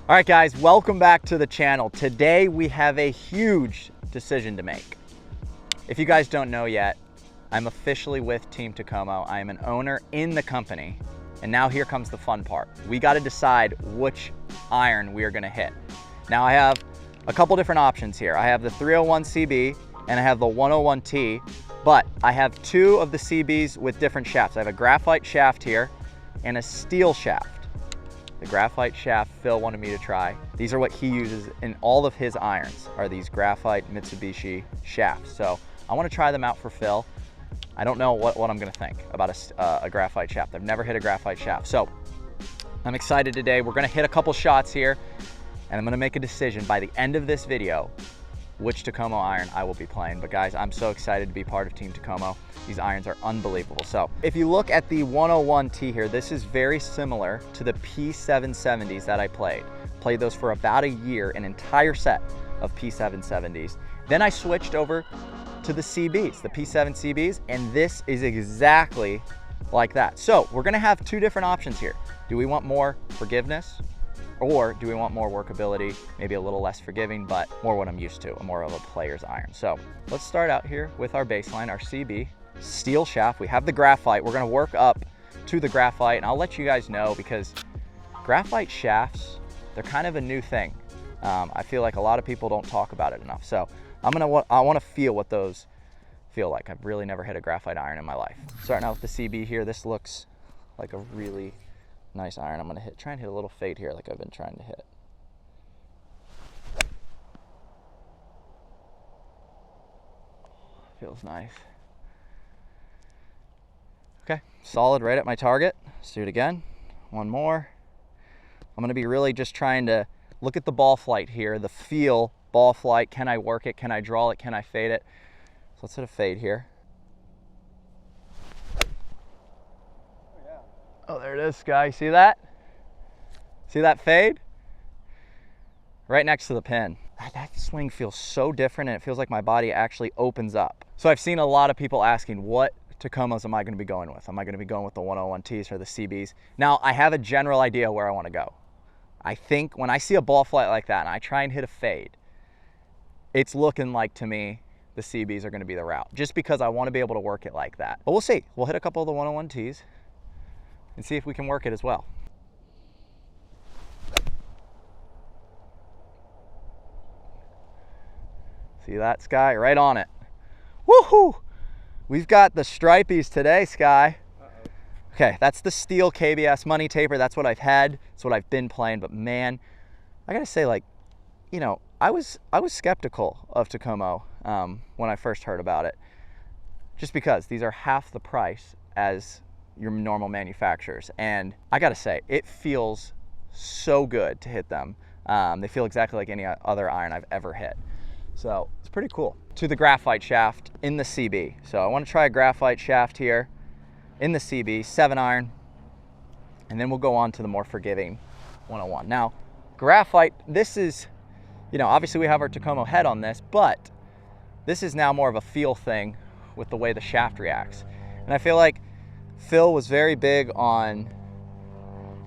All right guys, welcome back to the channel. Today we have a huge decision to make. If you guys don't know yet, I'm officially with Team Takomo. I am an owner in the company. And now here comes the fun part. We got to decide which iron we are going to hit. Now I have a couple different options here. I have the 301 CB and I have the 101T, but I have two of the CBs with different shafts. I have a graphite shaft here and a steel shaft. The graphite shaft Phil wanted me to try. These are what he uses in all of his irons, are these graphite Mitsubishi shafts. So I want to try them out for Phil. I don't know what I'm going to think about a graphite shaft. I've never hit a graphite shaft. So I'm excited today. We're going to hit a couple shots here and I'm going to make a decision by the end of this video which Takomo iron I will be playing. But guys, I'm so excited to be part of Team Takomo. These irons are unbelievable. So if you look at the 101T here, this is very similar to the P770s that I played. Played those for about a year, an entire set of P770s. Then I switched over to the CBs, the P7 CBs, and this is exactly like that. So we're gonna have two different options here. Do we want more forgiveness? Or do we want more workability, maybe a little less forgiving, but more what I'm used to, more of a player's iron. So let's start out here with our baseline, our CB, steel shaft. We have the graphite. We're gonna work up to the graphite, and I'll let you guys know because graphite shafts, they're kind of a new thing. I feel like a lot of people don't talk about it enough. So I wanna feel what those feel like. I've really never hit a graphite iron in my life. Starting out with the CB here, this looks like a really nice iron. I'm gonna try and hit a little fade here like I've been trying to hit. Feels nice. Okay, solid right at my target. Let's do it again. One more. I'm gonna be really just trying to look at the ball flight here, the feel, ball flight. Can I work it? Can I draw it? Can I fade it? So let's hit a fade here. Oh, there it is, Sky. See that? See that fade? Right next to the pin. That swing feels so different and it feels like my body actually opens up. So I've seen a lot of people asking, what Takomos am I going to be going with? Am I going to be going with the 101Ts or the CBs? Now, I have a general idea where I want to go. I think when I see a ball flight like that and I try and hit a fade, it's looking like to me the CBs are going to be the route, just because I want to be able to work it like that. But we'll see. We'll hit a couple of the 101Ts and see if we can work it as well. See that, Sky? Right on it. Woohoo! We've got the stripies today, Sky. Okay, that's the steel KBS money taper. That's what I've had. That's what I've been playing. But man, I gotta say, like, you know, I was skeptical of Takomo when I first heard about it, just because these are half the price as your normal manufacturers. And I gotta say, it feels so good to hit them. They feel exactly like any other iron I've ever hit. So it's pretty cool. To the graphite shaft in the CB. So I wanna try a graphite shaft here in the CB, 7 iron, and then we'll go on to the more forgiving 101. Now, graphite, this is, you know, obviously we have our Takomo head on this, but this is now more of a feel thing with the way the shaft reacts. And I feel like Phil was very big on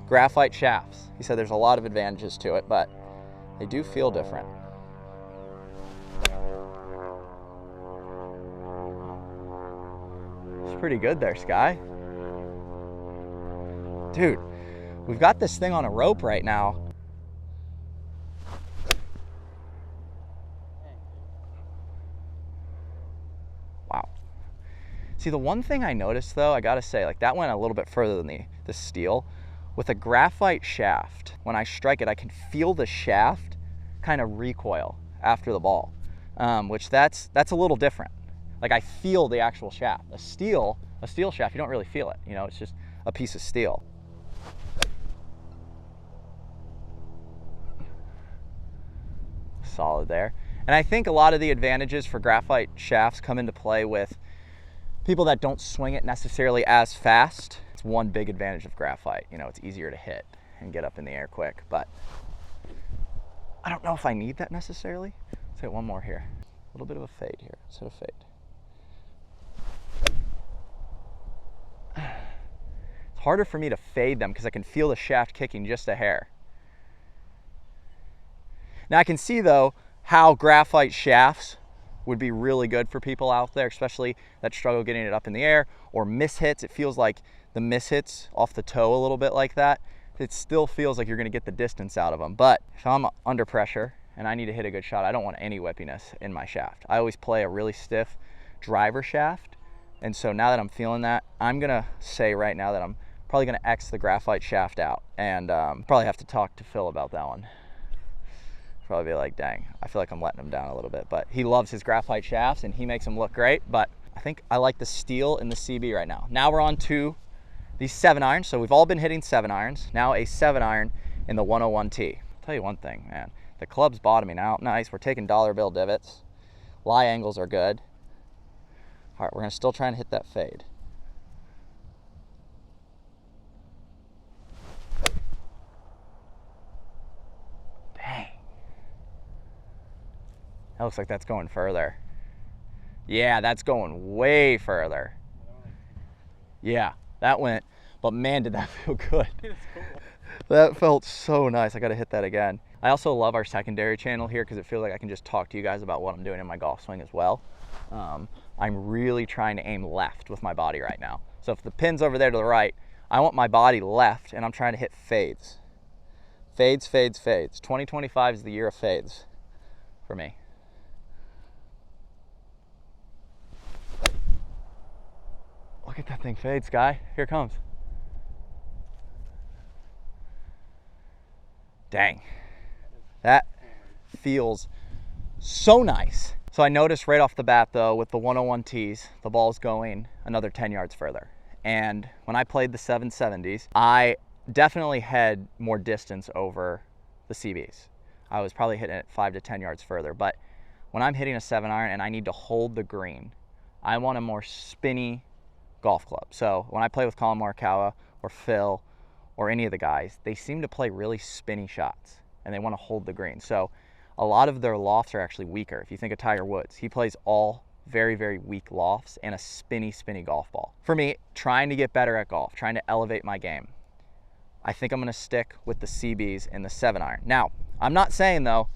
graphite shafts. He said there's a lot of advantages to it, but they do feel different. It's pretty good there, Sky. Dude, we've got this thing on a rope right now. Wow. See, the one thing I noticed though, I gotta say, like that went a little bit further than the steel. With a graphite shaft, when I strike it, I can feel the shaft kind of recoil after the ball, which that's a little different. Like I feel the actual shaft. A steel shaft, you don't really feel it. You know, it's just a piece of steel. Solid there. And I think a lot of the advantages for graphite shafts come into play with people that don't swing it necessarily as fast. It's one big advantage of graphite. You know, it's easier to hit and get up in the air quick, but I don't know if I need that necessarily. Let's hit one more here. A little bit of a fade here. Let's hit a fade. It's harder for me to fade them because I can feel the shaft kicking just a hair. Now I can see though how graphite shafts would be really good for people out there, especially that struggle getting it up in the air or mishits. It feels like the mishits off the toe a little bit like that. It still feels like you're gonna get the distance out of them. But if I'm under pressure and I need to hit a good shot, I don't want any whippiness in my shaft. I always play a really stiff driver shaft. And so now that I'm feeling that, I'm gonna say right now that I'm probably gonna X the graphite shaft out, and probably have to talk to Phil about that one. Probably be like, dang, I feel like I'm letting him down a little bit, but he loves his graphite shafts and he makes them look great. But I think I like the steel in the CB right now. Now we're on to these 7-irons. So we've all been hitting 7-irons. Now a 7-iron in the 101T. I'll tell you one thing, man, the club's bottoming out nice. We're taking dollar bill divots. Lie angles are good. All right, we're gonna still try and hit that fade. Dang. That looks like that's going further. Yeah, that's going way further. Yeah, that went, but man, did that feel good. That felt so nice. I gotta hit that again. I also love our secondary channel here because it feels like I can just talk to you guys about what I'm doing in my golf swing as well. I'm really trying to aim left with my body right now. So if the pin's over there to the right, I want my body left and I'm trying to hit fades. Fades, fades, fades. 2025 is the year of fades for me. Look at that thing fade, Sky. Here it comes. Dang. That feels so nice. So I noticed right off the bat though, with the 101Ts, the ball's going another 10 yards further. And when I played the 770s, I definitely had more distance over the CBs. I was probably hitting it 5 to 10 yards further. But when I'm hitting a 7-iron and I need to hold the green, I want a more spinny golf club. So when I play with Colin Morikawa or Phil or any of the guys, they seem to play really spinny shots and they want to hold the green. So a lot of their lofts are actually weaker. If you think of Tiger Woods, he plays all very, very weak lofts and a spinny, spinny golf ball. For me, trying to get better at golf, trying to elevate my game, I think I'm gonna stick with the CBs and the 7-iron. Now, I'm not saying though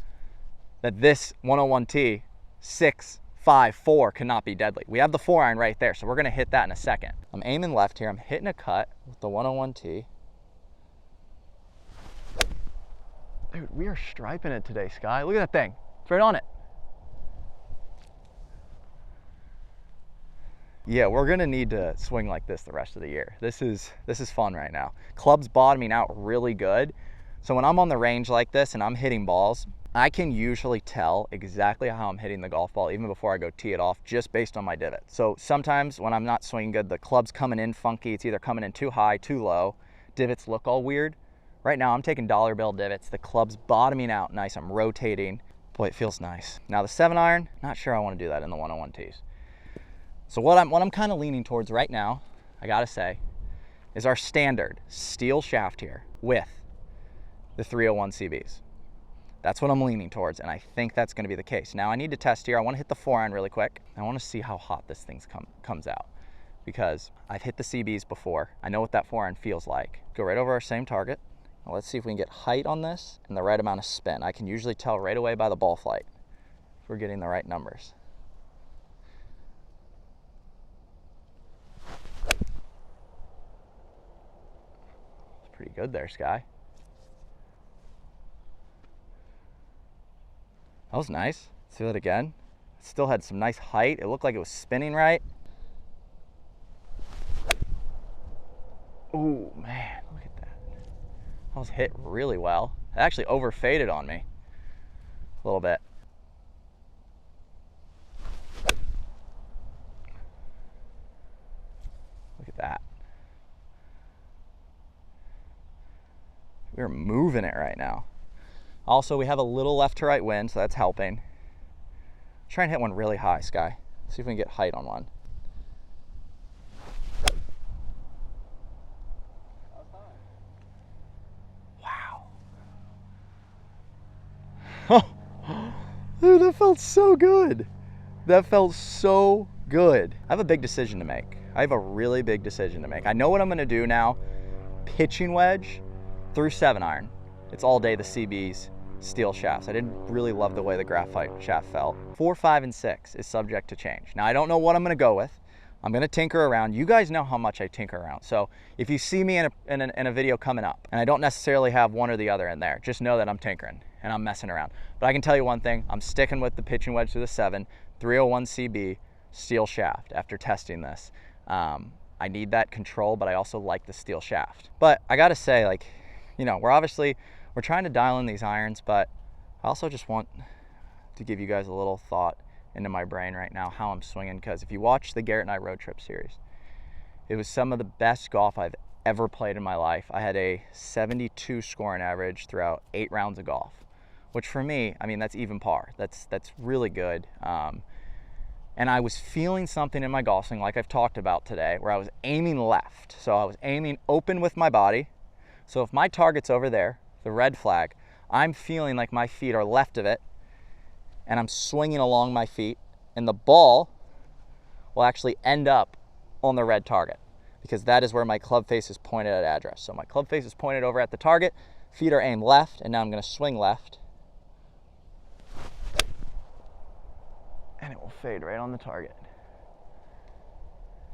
that this 101T 6, 5, 4 cannot be deadly. We have the 4-iron right there, so we're gonna hit that in a second. I'm aiming left here. I'm hitting a cut with the 101T. Dude, we are striping it today, Sky. Look at that thing. It's right on it. Yeah, we're gonna need to swing like this the rest of the year. This is fun right now. Club's bottoming out really good. So when I'm on the range like this and I'm hitting balls, I can usually tell exactly how I'm hitting the golf ball even before I go tee it off, just based on my divot. So sometimes when I'm not swinging good, the club's coming in funky. It's either coming in too high, too low. Divots look all weird. Right now I'm taking dollar bill divots. The club's bottoming out nice. I'm rotating. Boy, it feels nice. Now the 7-iron, not sure I want to do that in the 101Ts. So what I'm kind of leaning towards right now, I gotta say, is our standard steel shaft here with the 301 CBs. That's what I'm leaning towards, and I think that's gonna be the case. Now I need to test here. I wanna hit the 4-iron really quick. I wanna see how hot this thing comes out, because I've hit the CBs before. I know what that 4-iron feels like. Go right over our same target. Now let's see if we can get height on this and the right amount of spin. I can usually tell right away by the ball flight if we're getting the right numbers. It's pretty good there, Sky. That was nice. Let's do that again. It still had some nice height. It looked like it was spinning right. Ooh, man, look at that. That was hit really well. It actually overfaded on me a little bit. Look at that. We're moving it right now. Also, we have a little left to right wind, so that's helping. Try and hit one really high, Sky. See if we can get height on one. Dude, that felt so good. That felt so good. I have a big decision to make. I have a really big decision to make. I know what I'm gonna do now. Pitching wedge through 7-iron. It's all day the CBs steel shafts. I didn't really love the way the graphite shaft felt. 4, 5, and 6 is subject to change. Now, I don't know what I'm gonna go with. I'm gonna tinker around. You guys know how much I tinker around. So if you see me in a video coming up and I don't necessarily have one or the other in there, just know that I'm tinkering and I'm messing around. But I can tell you one thing, I'm sticking with the pitching wedge to the 7, 301 CB, steel shaft after testing this. I need that control, but I also like the steel shaft. But I gotta say, like, you know, we're trying to dial in these irons, but I also just want to give you guys a little thought into my brain right now, how I'm swinging, because if you watch the Garrett and I road trip series, it was some of the best golf I've ever played in my life. I had a 72 scoring average throughout 8 rounds of golf, which for me, I mean, that's even par. That's really good. And I was feeling something in my golf swing, like I've talked about today, where I was aiming left. So I was aiming open with my body. So if my target's over there, the red flag, I'm feeling like my feet are left of it, and I'm swinging along my feet, and the ball will actually end up on the red target, because that is where my club face is pointed at address. So my club face is pointed over at the target, feet are aimed left, and now I'm gonna swing left. And it will fade right on the target.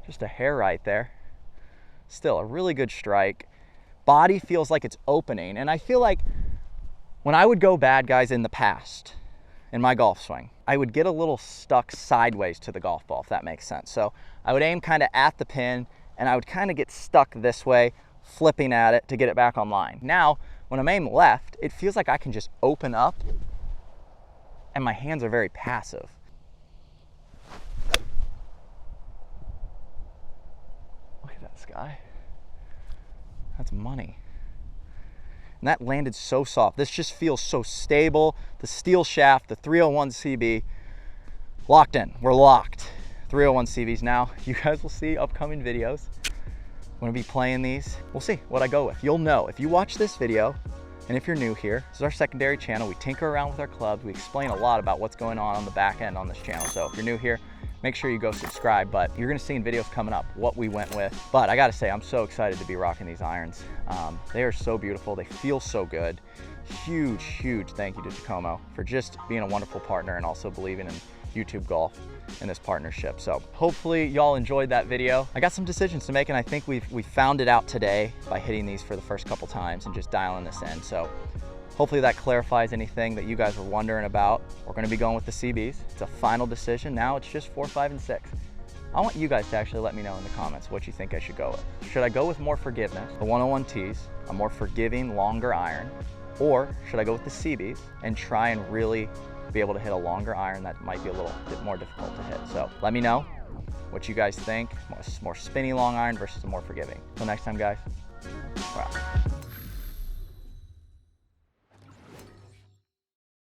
Just a hair right there. Still a really good strike. Body feels like it's opening, and I feel like when I would go bad, guys, in the past, in my golf swing, I would get a little stuck sideways to the golf ball, if that makes sense. So I would aim kind of at the pin, and I would kind of get stuck this way, flipping at it to get it back on line. Now, when I'm aimed left, it feels like I can just open up, and my hands are very passive. Look at that sky. That's money. And that landed so soft. This just feels so stable. The steel shaft, the 301 CB, locked in. We're locked. 301 CBs now. You guys will see upcoming videos. I'm gonna be playing these. We'll see what I go with. You'll know. If you watch this video, and if you're new here, this is our secondary channel. We tinker around with our clubs. We explain a lot about what's going on the back end on this channel. So if you're new here, make sure you go subscribe. But you're gonna see in videos coming up what we went with. But I gotta say, I'm so excited to be rocking these irons. They are so beautiful. They feel so good. Huge, huge thank you to Takomo for just being a wonderful partner and also believing in YouTube golf in this partnership. So hopefully y'all enjoyed that video. I got some decisions to make, and I think we found it out today by hitting these for the first couple times and just dialing this in. So hopefully that clarifies anything that you guys were wondering about. We're gonna be going with the CBs. It's a final decision. Now it's just 4, 5, and 6. I want you guys to actually let me know in the comments what you think I should go with. Should I go with more forgiveness, the 101 Ts, a more forgiving, longer iron, or should I go with the CBs and try and really be able to hit a longer iron that might be a little bit more difficult to hit? So let me know what you guys think, more spinny long iron versus a more forgiving. Till next time, guys, we're out.